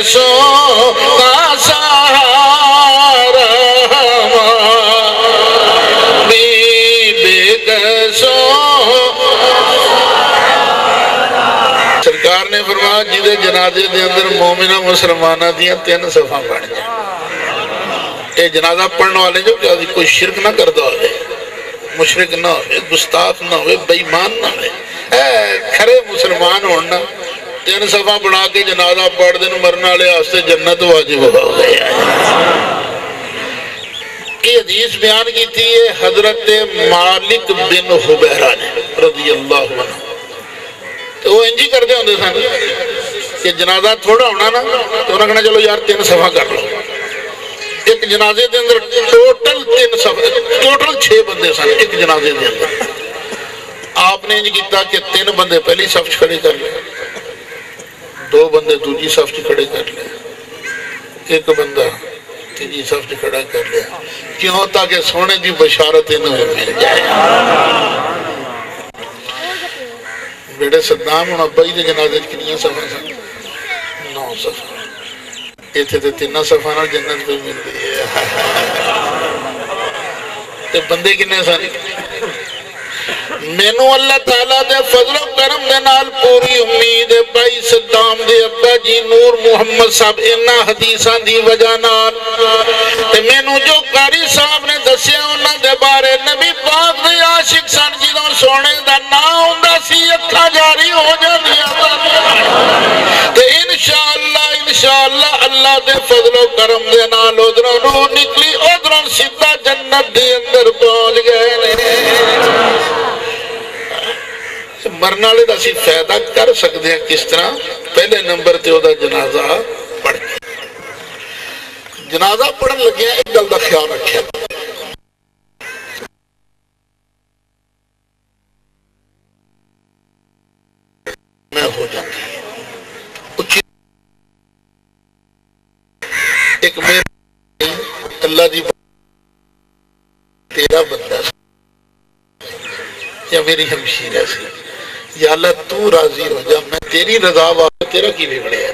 گیسوں کا سہارا be be گیسوں سرکار نے فرمایا جیدے جنازے دے اندر مومنہ مسلمانہ دیا 3 صفحہ پڑھ جائیں اے جنازہ پڑھنے والے جو کہ کوئی شرک نہ کردہ ہوئے مشرک نہ ہوئے گستاخ نہ ہوئے بیمان نہ ہوئے کھرے مسلمان ہونا 3 صفحہ بنا کے جنازہ پڑھ دیں مرنا لے آستے جنت واجب ہو گیا یہ حدیث بیان کی تھی حضرت مالک بن حبیرہ نے رضی اللہ عنہ تو وہ انجی کرتے ہوندے سن کہ جنازہ تھوڑا ہونا نا تو انہوں نے کہنا چلو یار 3 صفحہ کر لو ایک جنازے دے اندر ٹوٹل 6 بندے سن ایک جنازے دے اندر آپ نے انج کیتا کہ 3 بندے پہلی صف کھڑے کر لے 2 بندے دوسری صف کھڑے کر لے ایک بندہ تیسری صف کھڑا کر لے کیوں تاکہ سونے دی بشارت انہیں مل جائے بیٹے صدام اور ابائی دے جنازے کنیاں صفحہ سن 9 صفحہ ایتھے تے 3 صفحہ نال جنت پہ مل گئی تے بندے کنے سن مینو اللہ تعالیٰ دے فضل و کرم دے نال پوری امید بھائی صدام دے ابا جی نور محمد صاحب انہا حدیثان دی وجہ نال تے مینو جو قاری صاحب نے دسیا انہا دے بارے نبی پاک دے عاشق سن جدوں سونے دا نا ہوندہ سی اکھا جاری ہو جاندیا تے انشاءاللہ اللہ دے فضل و کرم دے نال ادھروں روح نکلی ادھروں سیدھا جنت دے اندر پہنچ گئے مرنا لے دا سی فائدہ کر سکتے ہیں کس طرح پہلے نمبر تے ہودا جنازہ پڑھ جنازہ پڑھن لگے ہیں ایک گل دا خیال رکھیں میں ہو جاتی ایک میرے اللہ دی تیرا بندہ یا میری ہمشیرہ سے یا اللہ تو راضی ہو جا میں تیری رضا والا تیرا کی بگڑے ہے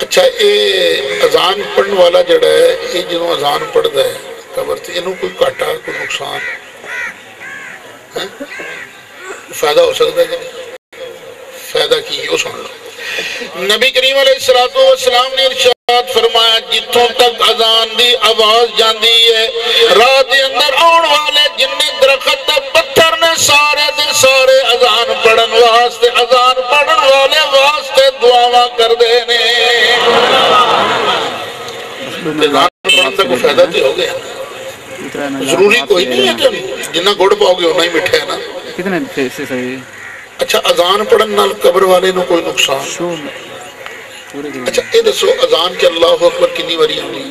اچھا یہ اذان پڑھن والا جڑا ہے یہ جنہوں اذان پڑھ دا ہے قبر تے انہوں کوئی کاٹا کوئی نقصان فائدہ ہو سکتا ہے فائدہ کی یہ سن لو نبی کریم علیہ السلام نے ارشاد فرمایا جتوں تک اذان دی آواز جاندی ہے راہ دے اندر آن والے جننے درخت پتھر نے سارے دے سارے اذان پڑھن والے واسطے دعاواں کر دینے اذان پڑھن تک فائدہ تے ہو گیا ضروری کوئی نہیں ہے کہ جنہ گوڑ پاؤ گے ہونا ہی مٹھے ہے نا کتنے پیسے صحیح اچھا اذان پڑھن نال قبر والے نو کوئی نقصان اچھا اے دسو اذان کے اللہ اکبر کنی واری ہونی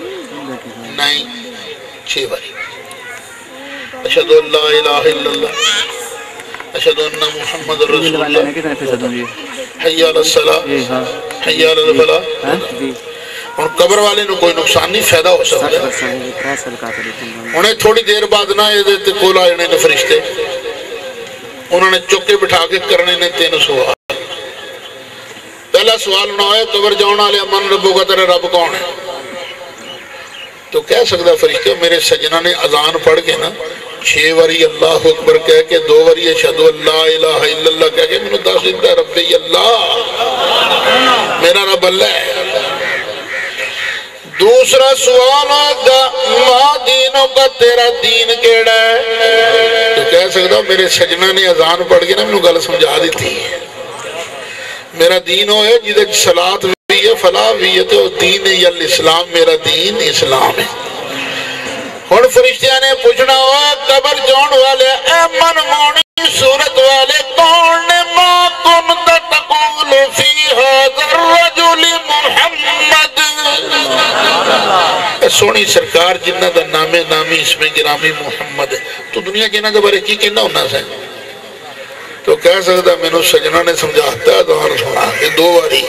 6 واری اشہدو اللہ الہ الا اللہ اشہدو انہ محمد رسول اللہ حی علی الصلاۃ حی علی الفلاح اور قبر والے نو کوئی نقصان نہیں فائدہ ہو سکتا انہیں تھوڑی دیر بعد نہ یہ دیتے کولا انہیں فرشتے انہوں نے چکے بٹھا کے کرنے نے 3 سوال پہلا سوال نہ ہوئے قبر جاؤنا لے من ربو کا تیرے رب کون ہے تو کہہ سکتا فرشتے میرے سجنہ نے اذان پڑھ کے نا 6 واری اللہ اکبر کہہ کے 2 واری اشہدو اللہ الہ الا اللہ کہہ کے میں نے 10 دیتا ربی اللہ میرا رب اللہ ہے دوسرا سوال آگا ماں دینوں کا تیرا دین کیڑا ہے تو کہہ سکتا میرے سجنہ نے اذان پڑھ کے نا میں نے گل سمجھا دیتی ہے میرا دین ہوئے جیدے صلاة بھی ہے فلاح بھی ہے تو دین ہے یا الاسلام میرا دین اسلام ہے اور فرشتیاں نے پوچھنا ہوا قبر جون والے اے من مونی صورت والے کون نے ما کنت تقول فی حاضر رجل محمد اے سونی سرکار جنہ دا نامی اس میں گرامی محمد ہے تو دنیا کے نا دے بارے کی کہنا ہونا سے تو کہہ سکتا میں نے سجنہ نے سمجھاتا ہے دور سنا کہ 2 واری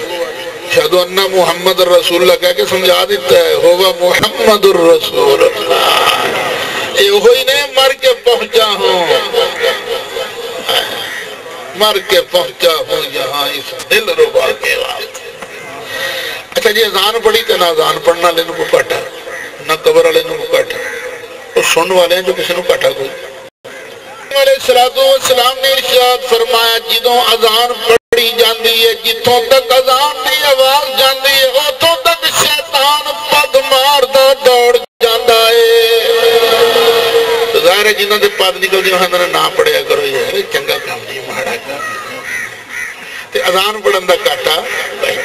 شہدو انہ محمد الرسول اللہ کہہ کے سمجھا دیتا ہے ہوا محمد الرسول اللہ اے ہوئی نے مر کے پہنچا ہوں مر کے پہنچا ہوں یہاں اس دل ربا کے وقت اچھا جی اذان پڑھی تو نہ اذان پڑھنا والے کو گھاٹا نہ قبر والے کو گھاٹا اور سننے والے جو کسی کو گھاٹا کوئی علیہ السلام نے ارشاد فرمایا جدوں اذان پڑھی جاندی ہے جتوں تک اذان دی آواز جاندی ہے اتوں تک شیطان پگ ماردا دوڑ جاندا ہے ظاہر ہے جنہاں دے پگ نکلدی انہاں نے نہ پڑھیا کرو یار چنگا کام نہیں ماڑا کام تے اذان پڑھن دا گھاٹا بھائی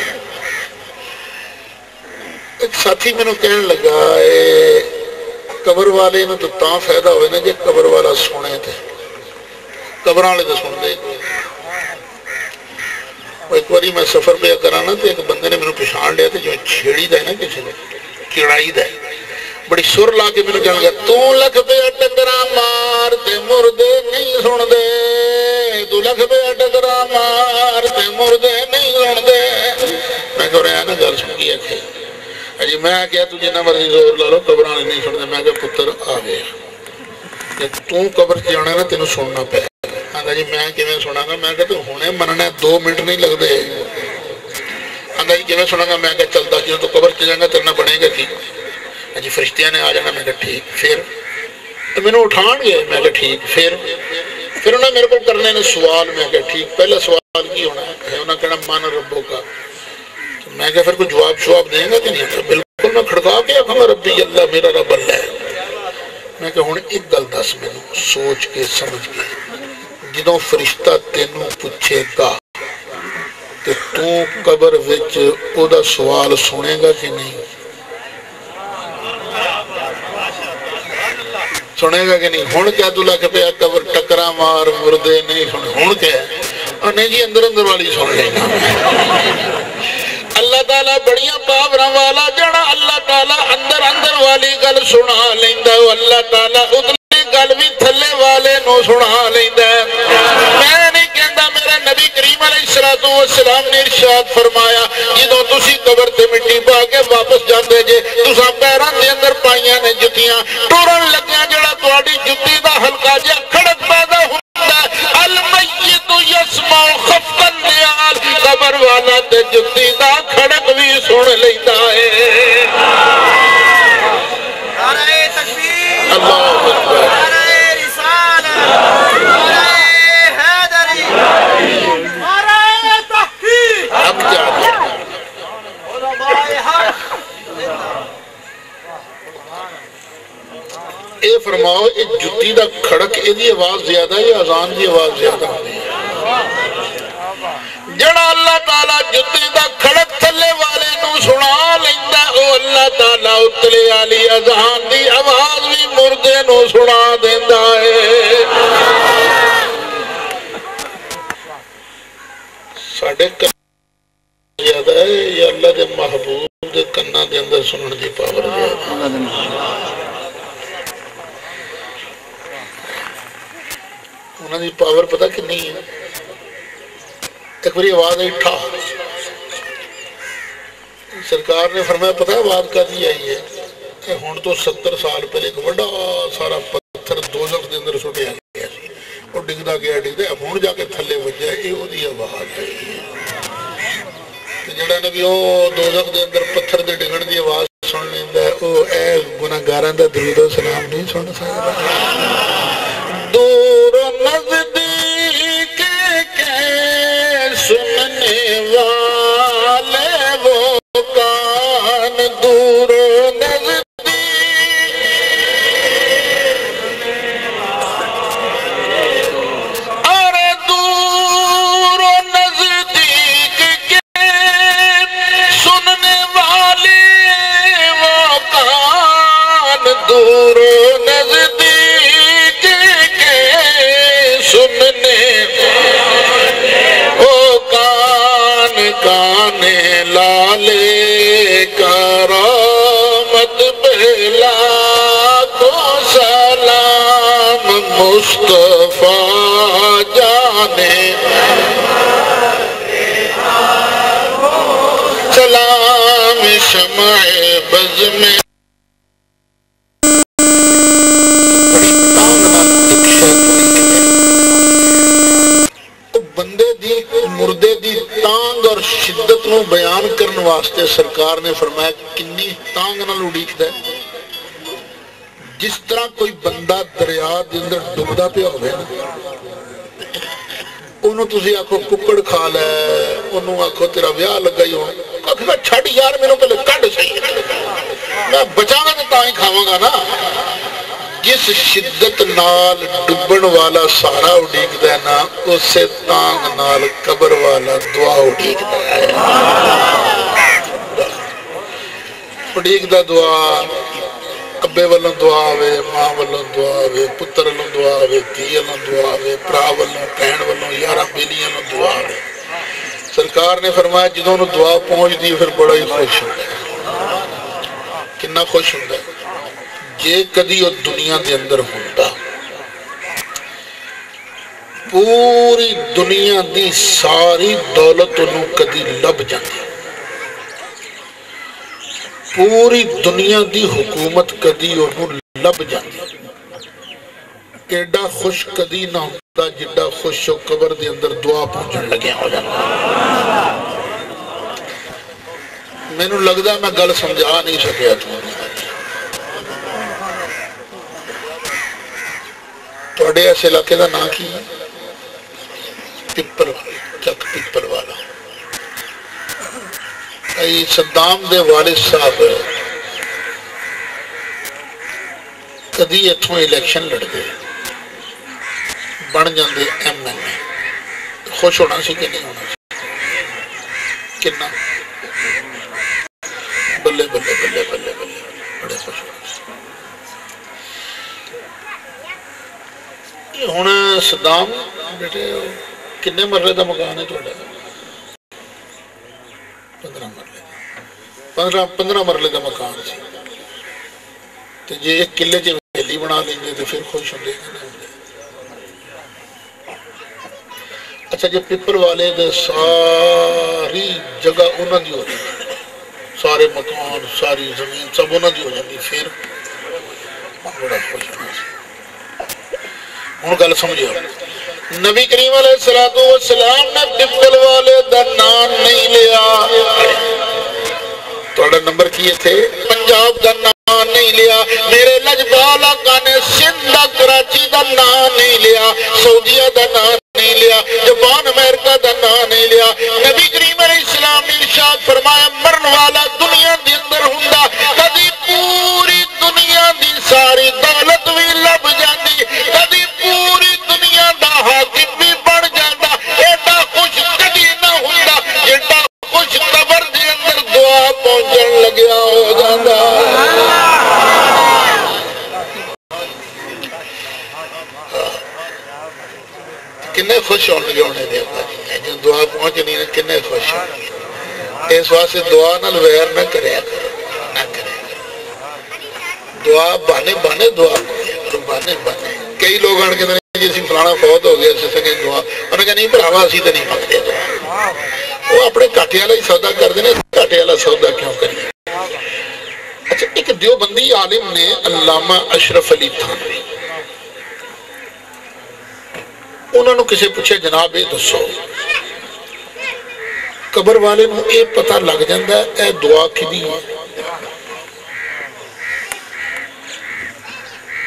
ایک ساتھی میں کہنے لگا قبر والے نو تو تاں فائدہ ہوئے نا جے قبر والا سنے تھے قبر والے تو سن دے ایک باری میں سفر پہ کرانا تو ایک بندے نے میرے پچھان لیا تو جو چھیڑی دا ہے نا کسی نے کڑائی دا ہے بڑی سر لا کے میرے کہنے لگا تو لکھ پہ ٹکرا مار تے مردے نہیں سن دے تو لکھ پہ ٹکرا مار تے مردے نہیں سن دے میں کہہ رہا ہے نا گل سن گیا کہ جی میں کیا تو جنہ مرضی زور لا لو قبرانے نہیں سن دے میں کہا پتر آ گیا تو قبر سے جانا ہے نا تینوں سننا پہ آنگا جی میں کیویں سنا گا میں کہتا ہونے مننے 2 منٹ نہیں لگ دے آنگا جی کیویں سنا گا میں کہتا چلتا کیوں تو قبر چلیں گا ترنا بنے گا ٹھیک جی فرشتیاں نے آ جانا میں کہتا ٹھیک پھر تو میں نے اٹھان گئے میں کہتا ٹھیک پھر انہیں میرے کو کرنے نے سوال میں کہتا ٹھیک پہلا سوال کی ہونا ہے انہیں کہنا مان ربوں کا میں کہتا پھر کوئی جواب دیں گا کہ نہیں بالکل میں کھڑکا کے آخا ربی اللہ میرا رب اللہ ہے میں کہا ہوں ایک گل دس میں سوچ کے سمجھ کے جدوں فرشتہ تینوں پوچھے گا کہ تو قبر وچ او دا سوال سنے گا کہ نہیں سنے گا کہ نہیں ہون کیا تو لکھ پہ قبر ٹکرا مار مردے نہیں سنے ہون کیا اور نہیں جی اندر والی سن لینا اللہ تعالیٰ بڑیاں پاوراں والا جڑا اللہ تعالیٰ اندر والی گل سنا لیندا اللہ تعالیٰ ادھلی گل بھی تھلے والے نو سنا لیندا میں نہیں کہندا میرا نبی کریم علیہ السلام نے ارشاد فرمایا جدوں تسی قبر تے مٹی پا کے واپس جاندے جے تساں پیراں دے اندر پائیاں نے جتیاں ٹرن لگیاں جڑا تہاڈی جُتی دا ہلکا جہا کھڑک پیدا ہوندا المیت یسمع خفق النعال قبر والا تے جُتی دا کھڑک بھی سن لیندا ہے نعرہ تکبیر اللہ اکبر نعرہ رسالت نعرہ حیدری نعرہ تحقیق اب کیا علماء حق اے فرماؤ اے جُتی دا کھڑک اے دی آواز زیادہ ہے یا اذان دی آواز زیادہ ہے جڑا اللہ تعالیٰ جُتی دا کھڑک تھلے والے نو سنا لیندا او اللہ تعالیٰ اتلے والی اذان دی آواز بھی مردے نو سنا دیندا ہے ساڈے زیادہ ہے یا اللہ دے محبوب دے کنا دے اندر سنن دی پاور زیادہ انہوں نے پاور پتہ کہ نہیں ہے ایک بری آواز آئی ٹھا سرکار نے فرمایا پتہ ہے آواز کا دی آئی ہے ہون تو 70 سال پہلے ایک بڑا سارا پتھر دوزخ دے اندر سٹیا گیا سی اور ڈگدا گیا ہون جا کے تھلے وجہ اے او دی آواز آئی ہے جڑا نبی او دوزخ دے اندر پتھر دے ڈگن دی آواز سن لیندا ہے او اے گناہگاراں دا درود و سلام نہیں سن سکدا دور نزدیک کے سننے والے وہ کان دور نزدیک اور دور نزدیک کے سننے والے وہ کان دور کانے لالے کرامت بلا کو سلام مصطفیٰ جانے سلام شمع بز میں بندے مردے دی تانگ اور شدت نو بیان کرنے واسطے سرکار نے فرمایا کنی تانگ نال اڑیکدا ہے جس طرح کوئی بندہ دریا دے اندر ڈبدا پیا ہوئے نا انہوں تسی آکھو ککڑ کھا لے انہوں آکھو تیرا ویاہ لگا ہی ہو آکھو میں چھڑ یار میرے پہلے کڈ صحیح میں بچانا تو تاں ہی کھاواں گا نا جس شدت نال ڈبن والا سارا اڑیکدا ہے نا اسے تانگ نال قبر والا دعا اڑیکدا ہے اڑیکدا دعا ابے والوں دعا آوے ماں والوں دعا آوے پتر والوں دعا آوے دھی والوں دعا آوے بھرا والوں بہن والوں یاراں بیلیاں والوں دعا آوے سرکار نے فرمایا جدوں انہوں دعا پہنچ دی پھر بڑا ہی خوش ہوتا ہے کتنا خوش ہوتا ہے جے کدی وہ دنیا دے اندر ہوتا پوری دنیا دی ساری دولت انہوں کدی لب جاتی پوری دنیا دی حکومت کدی انہوں لب جاتی ایڈا خوش کدی نہ ہوتا جڈا خوش ہو قبر دے اندر دعا پہنچن لگے ہو جاتا میں نو لگدا میں گل سمجھا نہیں سکیا توڑے ایسے علاقے دا نا کی پپر والا چک پپر والا صدام دے والد صاحب کدی اتھوں الیکشن لڑ گئے بن جاندے ایم این اے خوش ہونا سی کہ نہیں ہونا سی کتنا بلے بلے بلے بلے بلے بڑے خوش ہونا سی ہن صدام بیٹے کنے مرلے دا مکان ہے تھوڑا 15 مرلے 15 مرلے دا مکان سی تو جے ایک قلعے چ ویلی بنا لیں گے تو پھر خوش ہوندے کہ نہیں ہوندے اچھا جے پپر والے دے ساری جگہ انہاں دی ہو جاتی سارے مکان ساری زمین سب انہاں دی ہو جاتی پھر بڑا خوش ہونا سی ہن گل سمجھو نبی کریم علیہ السلام نے پپل والے دا نام نہیں لیا توڑا نمبر کیے تھے پنجاب دا نام نہیں لیا میرے لجبال آقا نے سندھ دا کراچی دا نام نہیں لیا سعودیہ دا نام نہیں لیا جاپان امریکہ دا نام نہیں لیا نبی کریم علیہ السلام نے ارشاد فرمایا مرن والا دنیا دے اندر ہوندا کدی پوری دنیا دی ساری دولت بھی لب جاندی کدی پوری دنیا دا حاکم بھی بن جاندا ایڈا خوش کدی نہ ہوندا ایڈا خوش قبر دے اندر دعا پہنچن لگیا ہو جاندا کنے خوش ہونے ہونے دے جو دعا پہنچنی ہے کنے خوش ہونے اس واسطے دعا نال ویر نہ کرے نہ کرے دعا بانے بانے دعا کرے بانے بانے کئی لوگ آن کے جیسی فلانا فوت ہو گیا اسے سکے دعا انہوں نے کہا نہیں بھراوا اسی تو نہیں مانگتے دعا وہ اپنے کاٹے والا ہی سودا کر دینے کاٹے والا سودا کیوں کریے اچھا ایک دیوبندی عالم نے علامہ اشرف علی تھانوی انہوں نے کسی پوچھے جناب اے دسو قبر والے نو اے پتہ لگ جاندہ ہے اے دعا کدی ہے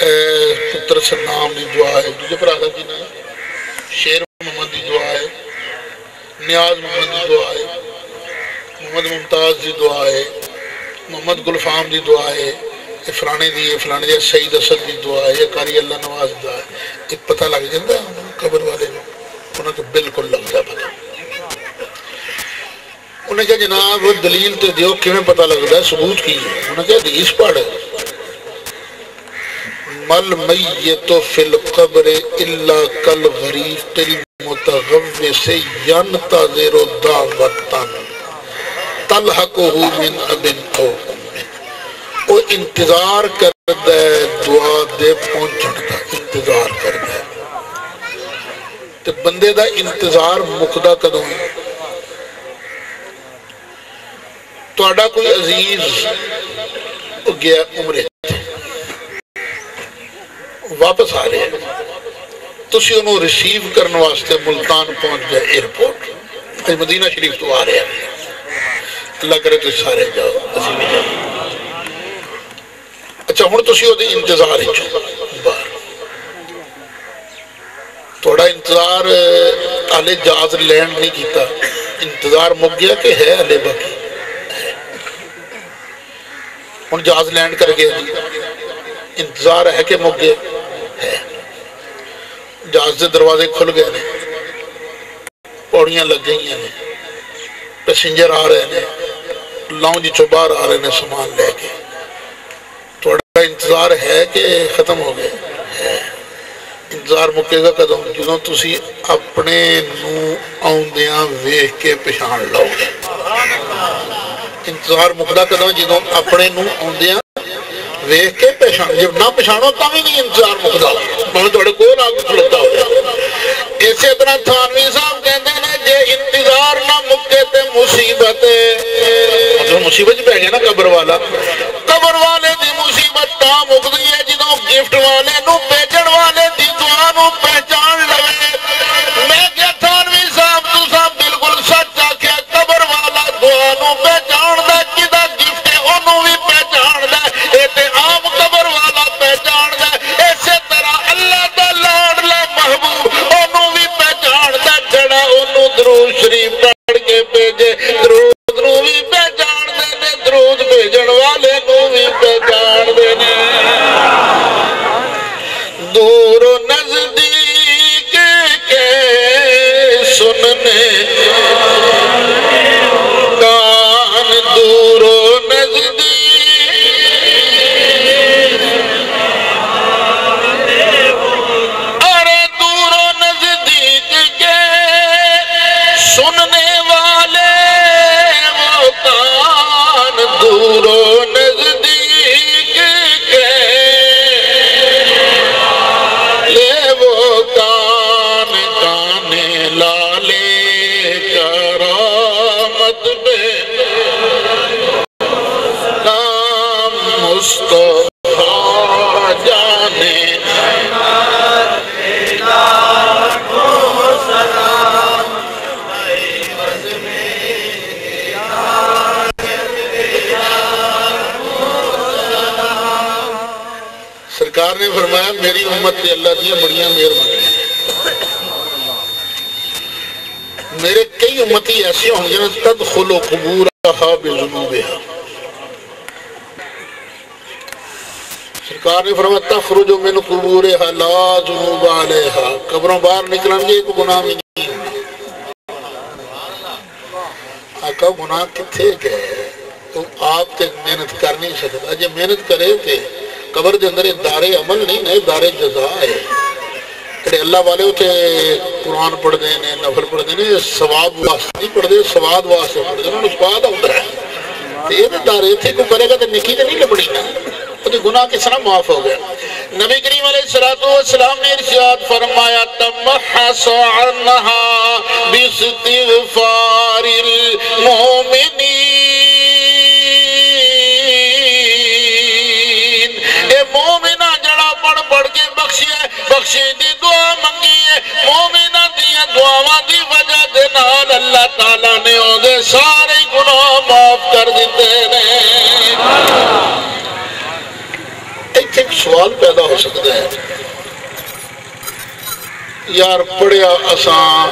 پتر سنام دی دعا ہے دوجہ پر آدھا کی نام شیر محمد دی دعا ہے نیاز محمد دی دعا ہے محمد ممتاز دی دعا ہے محمد گلفام دی دعا ہے فلانے دی سعید اسد دی دعا ہے قاری اللہ نواز دعا ہے ایک پتہ لگ جاندہ ہے قبر والے نو انہوں نے بالکل لگ جا پتہ انہوں نے کہا جناب دلیل تے دیو کیوں پتہ لگ رہا ہے ثبوت کی ہے انہوں نے کہا حدیث پڑھ مل میت فی القبر الا کل غریق المتغوث ینتظر دعوتا تلحقہ من ابن او وہ انتظار کردہ ہے دعا دے پہنچن دا انتظار کردہ ہے تو بندے دا انتظار مقدہ کدوں ہے تو اڈا کوئی عزیز گیا عمرے واپس آ رہے ہیں تسی انہوں ریسیو کرنے واسطے ملتان پہنچ گئے ایئرپورٹ، مدینہ شریف تو آ رہے ہیں، اللہ کرے تو سارے جاؤ، اسی بھی جاؤ۔ اچھا ہوں تسی ہو دی انتظار ہی چھو باہر، تھوڑا انتظار آلے جہاز لینڈ نہیں کیتا، انتظار مک گیا کہ ہے آلے باقی ہوں جہاز لینڈ کر گیا جی، انتظار ہے کہ مک گیا ہے، جہاز سے دروازے کھل گئے ہیں، پوڑیاں لگ گئی ہیں، پیسنجر آ رہے ہیں، لاؤنج چو باہر آ رہے ہیں سامان لے کے، تھوڑا انتظار ہے کہ ختم ہو گئے ہے، انتظار مکے گا قدم جنہوں تسی اپنے نو آؤندیاں ویخ کے پہچان لاؤ گے، انتظار مکدہ قدم جنہوں اپنے نو آؤندیاں ویخ کے پہچان، جب نہ پہچانو تا بھی نہیں انتظار مکدہ، میں توڑے کول آگے کھلتا ہو جائے۔ اسی طرح تھانوی صاحب کہتے ہیں جے انتظار نہ مکے تے مصیبت مصیبت پہ گیا نا قبر والا، قبر والے دی مصیبت تا مکدی ہے جنہوں گفٹ والے نو بیچن والے دی دعا نو پہچان لگے۔ میں کیا تھانوی صاحب تو صاحب بالکل سچ آکھیا، قبر والا دعا نو پہچان دے، کدھا گفٹ ہے انہوں بھی پہچان دے، ایتے عام قبر والا پہچان دے، اسی طرح اللہ دا لاڈلا محبوب انہوں بھی پہچان دے، جڑا انہوں درود شریف پڑھ کے بھیجے، درود نو بھی پہچان دے، درود بھیجن والے نو بھی پہچان دے، دور و نزدیک کے سننے کان، دور و نزدیک ارے دور و نزدیک کے سننے والے وہ کان، دور و نزدیک کے لے وہ کان، کان لالے کرامت بے نام مصطفیٰ جانے سرکار نے فرمایا میری امت تے اللہ دیا بڑیاں مہربانیاں ہیں، میرے کئی امتی ایسی ہوں گے تدخل قبورها بذنوبها، سرکار نے فرمایا تخرج من قبورها لا ذنوب علیہا، قبروں باہر نکلیں گے ایک گناہ بھی نہیں، آقا گناہ کتھے گئے، تو آپ تے محنت کر نہیں سکتا، جب محنت کرے تھے قبر دے اندر دار عمل نہیں ہے، دار جزا ہے، کہ اللہ والے ہوتے قرآن پڑھ دینے، نفل پڑھ دینے، ثواب واسطے نہیں پڑھ دے، سواد واسطے پڑھ دینے، انہوں سواد ہوتا ہے، تو یہ دارے تھے کوئی کرے گا تو نکی تو نہیں لبڑی نا، تو گناہ کس طرح معاف ہو گیا۔ نبی کریم علیہ السلام نے ارشاد فرمایا تمحص عنها باستغفار المؤمنین، مومنہ جڑا پڑھ کے بخشی دی دعا منگی ہے، مومنہ دیا دعاواں دی وجہ دے نال اللہ تعالیٰ نے اودے سارے گناہ معاف کر دیتے ہیں۔ ایک سوال پیدا ہو سکتا ہے، یار پڑھیا اساں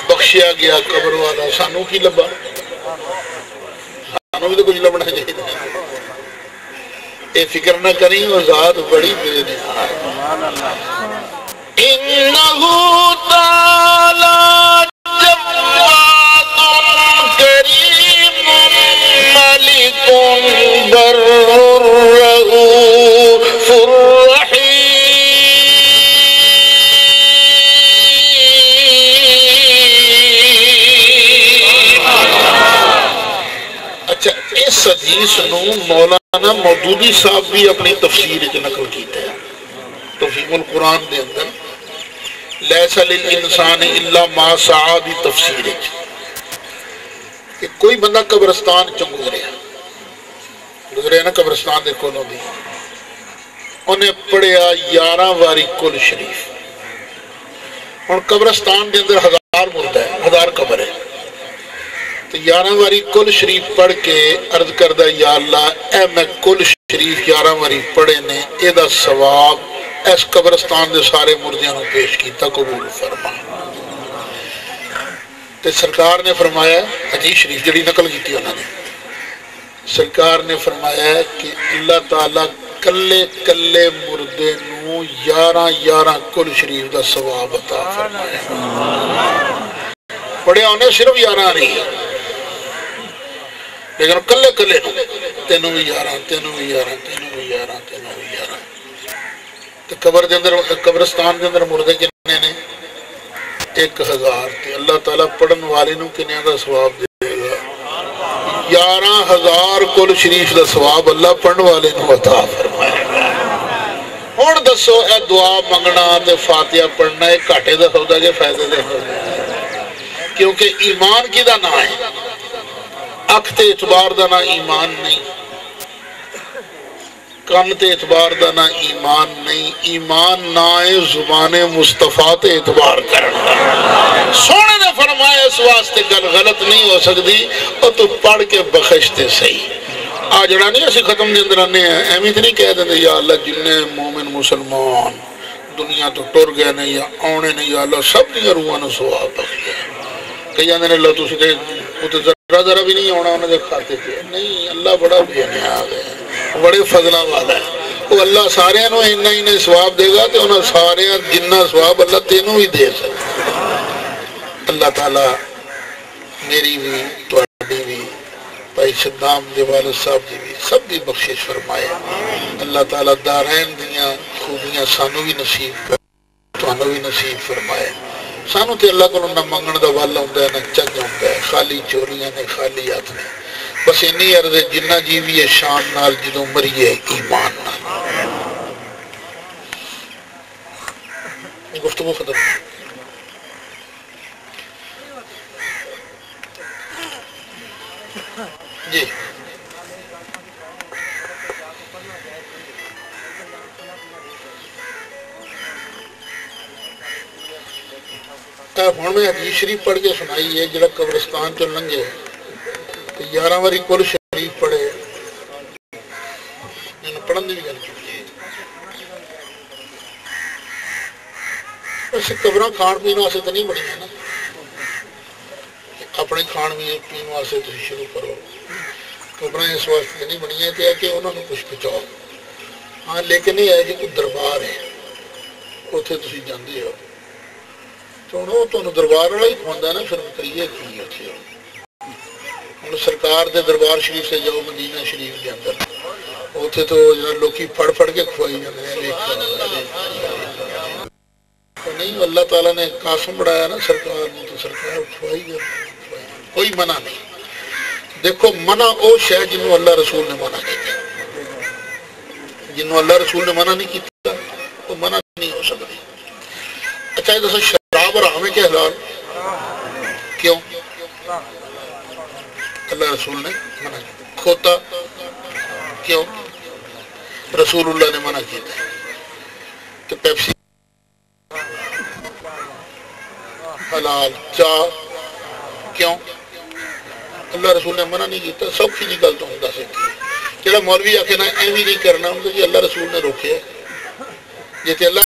بخشیا گیا قبر والا سانو کی لبا، سانو بھی تو کچھ لبنا چاہیے، اے فکر نہ کریں وہ ذات بڑی بے نہایت، انہو تعالی جواد کریم ملک بر رؤوف الرحیم۔ اچھا اس حدیث نو مولانا مودودی صاحب بھی اپنی تفسیر جو نقل کیتے ہیں، توفیق القرآن دے اندر لیسا للانسان الا ما سعى دی تفسیر ہے کہ کوئی بندہ قبرستان چ گزرے نا قبرستان دے کولوں دی، انہیں پڑھیا 11 واری کل شریف، ہوں قبرستان کے اندر 1000 مردہ ہے، 1000 قبر ہے، تو 11 واری کل شریف پڑھ کے عرض کردہ یا اللہ اے میں کل شریف 11 واری پڑھے نے، اے دا ثواب اس قبرستان دے سارے مردیاں نو پیش کیتا، قبول فرما۔ تو سرکار نے فرمایا، حدیث شریف جڑی نقل کی انہوں نے، سرکار نے فرمایا کہ اللہ تعالیٰ کلے کلے مردے نو 11 کل شریف دا ثواب عطا فرمایا۔ پڑھے ہونے صرف 11 نہیں، لیکن کلے کلے نو تینوں بھی 11 تینوں بھی 11 تینوں بھی 11 تینوں بھی 11۔ تو قبر دے اندر، قبرستان دے اندر مردے کتنے نے؟ 1000۔ تے اللہ تعالیٰ پڑھن والے نو کنے دا ثواب دے گا؟ 11000 کل شریف دا ثواب اللہ پڑھن والے نو عطا فرمائے گا۔ ہن دسو اے دعا منگنا تے فاتحہ پڑھنا ہے گھاٹے دا سودا کے فائدے دے سودا؟ کیونکہ ایمان کی دا نہ ہے، اکھ تے اعتبار دا نہ ایمان نہیں، کان تے اعتبار دا نہ ایمان نہیں، ایمان نہ ہے زبان مصطفیٰ تے اعتبار کرنا۔ سونے نے فرمایا اس واسطے گل غلط نہیں ہو سکتی، اور تو پڑھ کے بخشتے صحیح۔ آجڑا نہیں اسی ختم دے اندر آنے ہیں، اہمی تو نہیں کہہ دیں یا اللہ جنہیں مومن مسلمان دنیا تو ٹر گئے نے یا آنے نے، یا اللہ سب دیا روحاں نے ثواب بخشیا۔ کئی آنے نے اللہ تو سکے اتنے ذرا بھی نہیں ہونا انہوں نے کھاتے تھے، نہیں، اللہ بڑا بے نیاز ہے، بڑے فضلہ والا ہے، وہ اللہ سارے انہوں انہیں ثواب دے گا تو انہوں سارے جنہ ثواب اللہ تینوں ہی دے سکتا۔ اللہ تعالیٰ میری بھی تواڈی بھی بھائی صدام دے والد صاحب دی بھی سب دی بخشش فرمائے۔ اللہ تعالیٰ دارین دیاں خوبیاں سانو بھی نصیب کر، تانوں بھی نصیب فرمائے۔ سانو تے اللہ کو نہ منگن دا والا ہوندا ہے نہ چنگ ہوندا ہے، خالی چوریاں نے خالی ہاتھ نے، بس انی عرض ہے جنہ جیوی ہے شان نال جدوں مریے ایمان نال۔ گفتگو ختم۔ جی ہوں میں حدیث شریف پڑھ کے سنائی ہے، جڑا قبرستان چ لنگے 11 واری کل شریف پڑھے، پڑھن کی بھی گل کی۔ ویسے قبر کھان پین واسطے تو نہیں بنی ہے نا، اپنے کھان پین واسطے تھی شروع کرو، قبر اس واسطے نہیں بنی ہے کہ انہوں نے کچھ پہنچاؤ۔ ہاں لیکن یہ ہے کہ کوئی دربار ہے اتنے تھی جانے ہو تو تمہیں دربار والا ہی کھوانا نا، پھر کریے کی اتنے ہوں سرکار دے دربار شریف سے جاؤ مدینہ شریف کے اندر، اتنے تو لوکی پھڑ پھڑ کے کھوائی جاتے ہیں، نہیں اللہ تعالیٰ نے قاسم بڑھایا نا سرکار نے، تو سرکار کھوائی جاتی، کوئی منع نہیں۔ دیکھو منع او شے جنہوں اللہ رسول نے منع کیا، جنہوں اللہ رسول نے منع نہیں کیا وہ منع نہیں ہو سکتی۔ اچھا یہ دسو شراب حرام ہے کہ حلال؟ کیوں؟ اللہ رسول نے منع کیا۔ کھوتا کیوں؟ رسول اللہ نے منع کیا۔ تو پیپسی حلال؟ چاہ کیوں؟ اللہ رسول نے منع نہیں کیا۔ سوکھی جی گل تو ہوں دس جڑا مولوی آ کے نہ ایویں نہیں کرنا، ان کو جی اللہ رسول نے روکے جی اللہ